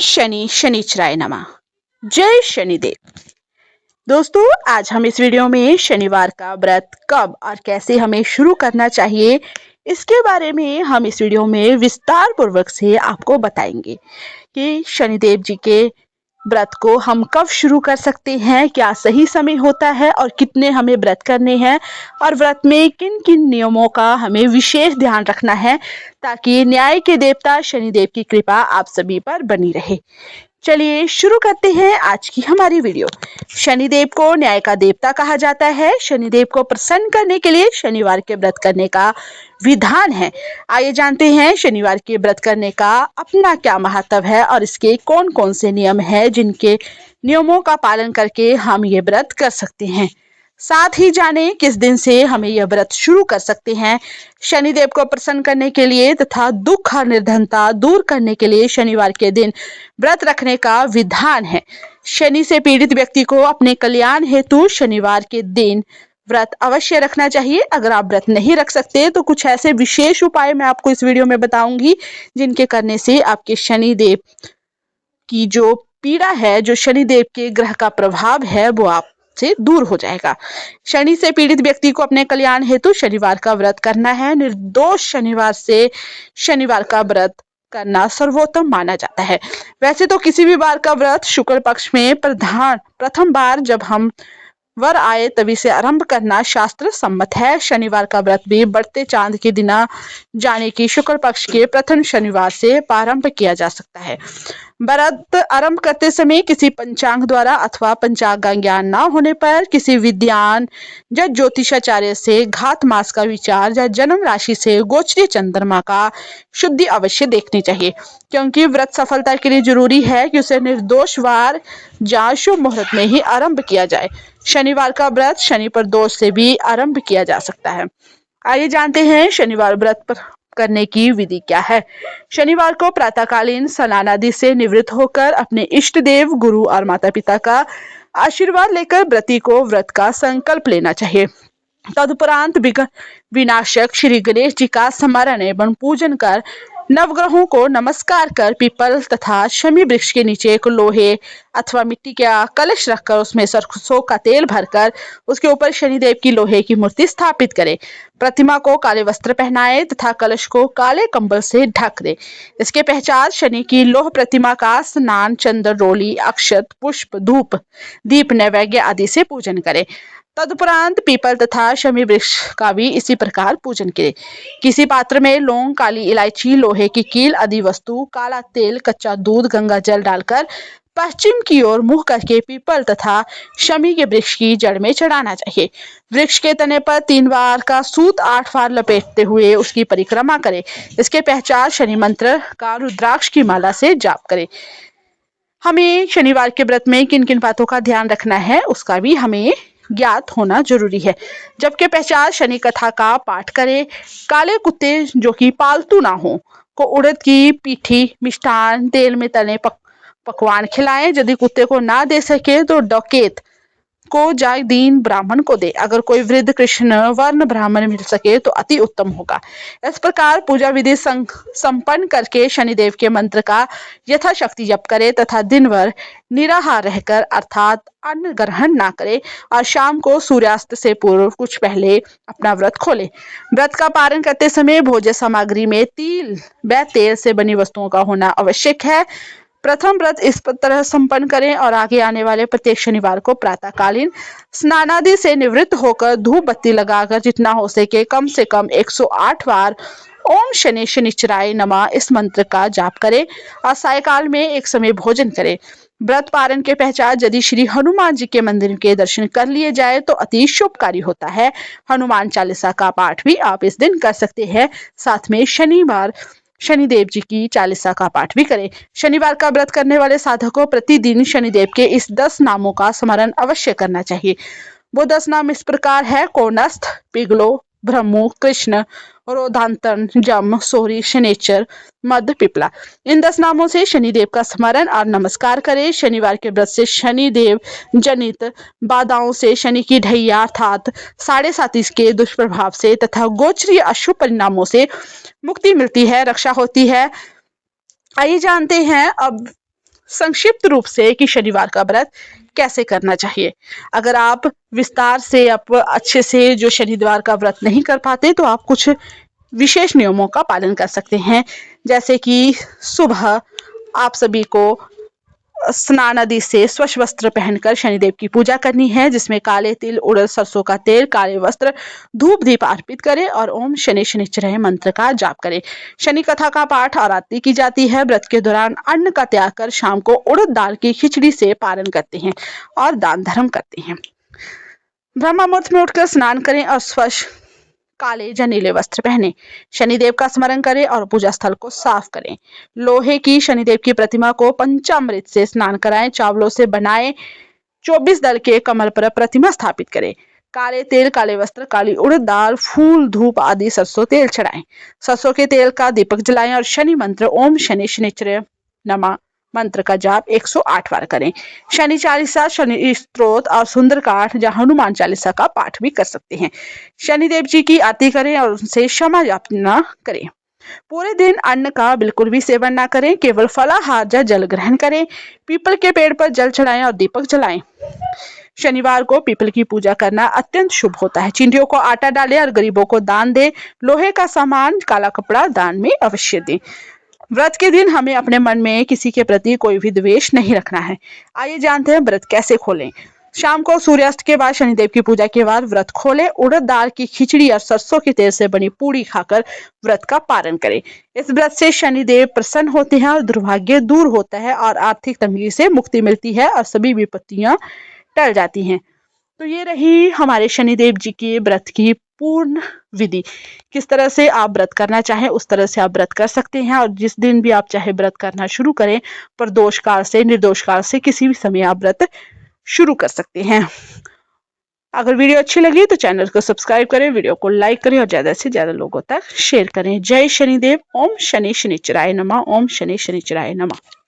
शनि शनिचराय नमः। जय शनिदेव। दोस्तों, आज हम इस वीडियो में शनिवार का व्रत कब और कैसे हमें शुरू करना चाहिए, इसके बारे में हम इस वीडियो में विस्तार पूर्वक से आपको बताएंगे कि शनिदेव जी के व्रत को हम कब शुरू कर सकते हैं, क्या सही समय होता है और कितने हमें व्रत करने हैं और व्रत में किन किन नियमों का हमें विशेष ध्यान रखना है ताकि न्याय के देवता शनिदेव की कृपा आप सभी पर बनी रहे। चलिए शुरू करते हैं आज की हमारी वीडियो। शनिदेव को न्याय का देवता कहा जाता है। शनिदेव को प्रसन्न करने के लिए शनिवार के व्रत करने का विधान है। आइए जानते हैं शनिवार के व्रत करने का अपना क्या महत्व है और इसके कौन कौन से नियम हैं जिनके नियमों का पालन करके हम ये व्रत कर सकते हैं। साथ ही जाने किस दिन से हमें यह व्रत शुरू कर सकते हैं। शनिदेव को प्रसन्न करने के लिए तथा दुख और निर्धनता दूर करने के लिए शनिवार के दिन व्रत रखने का विधान है। शनि से पीड़ित व्यक्ति को अपने कल्याण हेतु शनिवार के दिन व्रत अवश्य रखना चाहिए। अगर आप व्रत नहीं रख सकते तो कुछ ऐसे विशेष उपाय मैं आपको इस वीडियो में बताऊंगी जिनके करने से आपके शनिदेव की जो पीड़ा है, जो शनिदेव के ग्रह का प्रभाव है, वो आप से दूर हो जाएगा। शनि से पीड़ित व्यक्ति को अपने कल्याण हेतु शनिवार का व्रत करना है। निर्दोष शनिवार से शनिवार का व्रत करना सर्वोत्तम माना जाता है। वैसे तो किसी भी बार का व्रत शुक्ल पक्ष में प्रथम बार जब हम वर आए तभी से आरंभ करना शास्त्र सम्मत है। शनिवार का व्रत भी बढ़ते चांद के दिन जाने की शुक्ल पक्ष के प्रथम शनिवार से प्रारंभ किया जा सकता है। व्रत आरंभ करते समय किसी पंचांग द्वारा अथवा पंचांग का ज्ञान न होने पर किसी विद्वान या ज्योतिषाचार्य से घात मास का विचार या जन्म राशि से गोचरीय चंद्रमा का शुद्धि अवश्य देखनी चाहिए, क्योंकि व्रत सफलता के लिए जरूरी है कि उसे निर्दोष वार या शुभ मुहूर्त में ही आरंभ किया जाए। शनिवार का व्रत शनि पर दोष से भी आरंभ किया जा सकता है। आइए जानते हैं शनिवार व्रत करने की विधि क्या है। शनिवार को प्रातःकालीन स्नान आदि से निवृत्त होकर अपने इष्ट देव, गुरु और माता पिता का आशीर्वाद लेकर व्रती को व्रत का संकल्प लेना चाहिए। तदुपरांत विनाशक श्री गणेश जी का स्मरण एवं पूजन कर नवग्रहों को नमस्कार कर पीपल तथा शमी वृक्ष के नीचे एक लोहे अथवा मिट्टी का कलश रखकर उसमें सरसों का तेल भरकर उसके ऊपर शनिदेव की लोहे की मूर्ति स्थापित करें। प्रतिमा को काले वस्त्र पहनाए तथा कलश को काले कंबल से ढक दे। इसके पश्चात शनि की लोह प्रतिमा का स्नान, चंद्र, रोली, अक्षत, पुष्प, धूप, दीप, नैवेद्य आदि से पूजन करें। तदुपरांत पीपल तथा शमी वृक्ष का भी इसी प्रकार पूजन करें। किसी पात्र में लौंग, काली इलायची, लोहे की कील आदि वस्तु, काला तेल, कच्चा दूध, गंगा जल डालकर पश्चिम की ओर मुंह करके पीपल तथा शमी के वृक्ष की जड़ में चढ़ाना चाहिए। वृक्ष के तने पर 3 बार का सूत 8 बार लपेटते हुए उसकी परिक्रमा करें। इसके पश्चात शनि मंत्र का रुद्राक्ष की माला से जाप करें। हमें शनिवार के व्रत में किन किन बातों का ध्यान रखना है उसका भी हमें ज्ञात होना जरूरी है। जबकि पश्चात शनि कथा का पाठ करें। काले कुत्ते जो कि पालतू ना हो को उड़द की पीठी, मिष्ठान, तेल में तले पकवान खिलाएं। यदि कुत्ते को ना दे सके तो डकैत को जाए दीन ब्राह्मण को दे। अगर कोई वृद्ध कृष्ण वर्ण ब्राह्मण मिल सके तो अति उत्तम होगा। इस प्रकार पूजा विधि संपन्न करके शनिदेव के मंत्र का यथाशक्ति जप करे तथा दिन भर निराहार रहकर अर्थात अन्न ग्रहण ना करे और शाम को सूर्यास्त से पूर्व कुछ पहले अपना व्रत खोले। व्रत का पारण करते समय भोज्य सामग्री में तिल व तेल से बनी वस्तुओं का होना आवश्यक है। प्रथम व्रत इस तरह संपन्न करें और आगे आने वाले प्रत्येक शनिवार को प्रातःकालीन स्नानादि से निवृत्त होकर धूप बत्ती लगाकर जितना हो सके कम से कम 108 बार ओम शनि शनिचराय नमः इस मंत्र का जाप करें और सायकाल में एक समय भोजन करें। व्रत पारण के पश्चात यदि श्री हनुमान जी के मंदिर के दर्शन कर लिए जाए तो अति शुभकारी होता है। हनुमान चालीसा का पाठ भी आप इस दिन कर सकते हैं। साथ में शनिवार शनिदेव जी की चालीसा का पाठ भी करें। शनिवार का व्रत करने वाले साधक को प्रतिदिन शनिदेव के इस 10 नामों का स्मरण अवश्य करना चाहिए। वो 10 नाम इस प्रकार है: कोणस्थ, पिगलो, ब्रह्मु, कृष्ण, रोधांतन, जम, सोरी, शनेचर, मद, पिपला। इन 10 नामों से शनिदेव का स्मरण और नमस्कार करें। शनिवार के व्रत से शनिदेव जनित बाधाओं से, शनि की ढैया अर्थात 7.5 के दुष्प्रभाव से तथा गोचरीय अशुभ परिणामों से मुक्ति मिलती है, रक्षा होती है। आइए जानते हैं अब संक्षिप्त रूप से कि शनिवार का व्रत कैसे करना चाहिए। अगर आप विस्तार से आप अच्छे से जो शनिवार का व्रत नहीं कर पाते तो आप कुछ विशेष नियमों का पालन कर सकते हैं। जैसे कि सुबह आप सभी को स्नान आदि से स्वच्छ वस्त्र पहनकर शनिदेव की पूजा करनी है, जिसमें काले तिल, उड़द, सरसों का तेल, काले वस्त्र, धूप दीप अर्पित करें और ओम शनि शनिश्चराय मंत्र का जाप करें। शनि कथा का पाठ और आरती की जाती है। व्रत के दौरान अन्न का त्याग कर शाम को उड़द दाल की खिचड़ी से पारण करते हैं और दान धर्म करते हैं। ब्रह्म मुहूर्त में उठकर स्नान करें और स्वच्छ काले या नीले वस्त्र पहने। शनिदेव का स्मरण करें और पूजा स्थल को साफ करें। लोहे की शनिदेव की प्रतिमा को पंचामृत से स्नान कराएं। चावलों से बनाए 24 दल के कमल पर प्रतिमा स्थापित करें। काले तेल, काले वस्त्र, काली उड़द दाल, फूल, धूप आदि सरसों तेल चढ़ाएं। सरसों के तेल का दीपक जलाएं और शनि मंत्र ओम शनि शनिश्चराय नमः मंत्र का जाप 108 बार करें। शनि चालीसा, शनि स्तोत्र और सुंदरकांड या हनुमान चालीसा का पाठ भी कर सकते हैं। शनिदेव जी की आरती करें और उनसे क्षमा याचना करें। पूरे दिन अन्न का बिल्कुल भी सेवन ना करें, केवल फलाहार या जल ग्रहण करें। पीपल के पेड़ पर जल चढ़ाएं और दीपक जलाएं। शनिवार को पीपल की पूजा करना अत्यंत शुभ होता है। चिंटियों को आटा डालें और गरीबों को दान दें। लोहे का सामान, काला कपड़ा दान में अवश्य दें। व्रत के दिन हमें अपने मन में किसी के प्रति कोई भी द्वेष नहीं रखना है। आइए जानते हैं व्रत कैसे खोलें। शाम को सूर्यास्त के बाद शनिदेव की पूजा के बाद व्रत खोलें। उड़द दाल की खिचड़ी और सरसों के तेल से बनी पूड़ी खाकर व्रत का पारण करें। इस व्रत से शनिदेव प्रसन्न होते हैं और दुर्भाग्य दूर होता है और आर्थिक तंगी से मुक्ति मिलती है और सभी विपत्तियां टल जाती हैं। तो ये रही हमारे शनिदेव जी के व्रत की पूर्ण विधि। किस तरह से आप व्रत करना चाहें उस तरह से आप व्रत कर सकते हैं और जिस दिन भी आप चाहे व्रत करना शुरू करें, पर दोष काल से, निर्दोष काल से किसी भी समय आप व्रत शुरू कर सकते हैं। अगर वीडियो अच्छी लगी तो चैनल को सब्सक्राइब करें, वीडियो को लाइक करें और ज्यादा से ज्यादा लोगों तक शेयर करें। जय शनिदेव। ओम शनि शनिश्चराय नमः। ओम शनि शनिश्चराय नमः।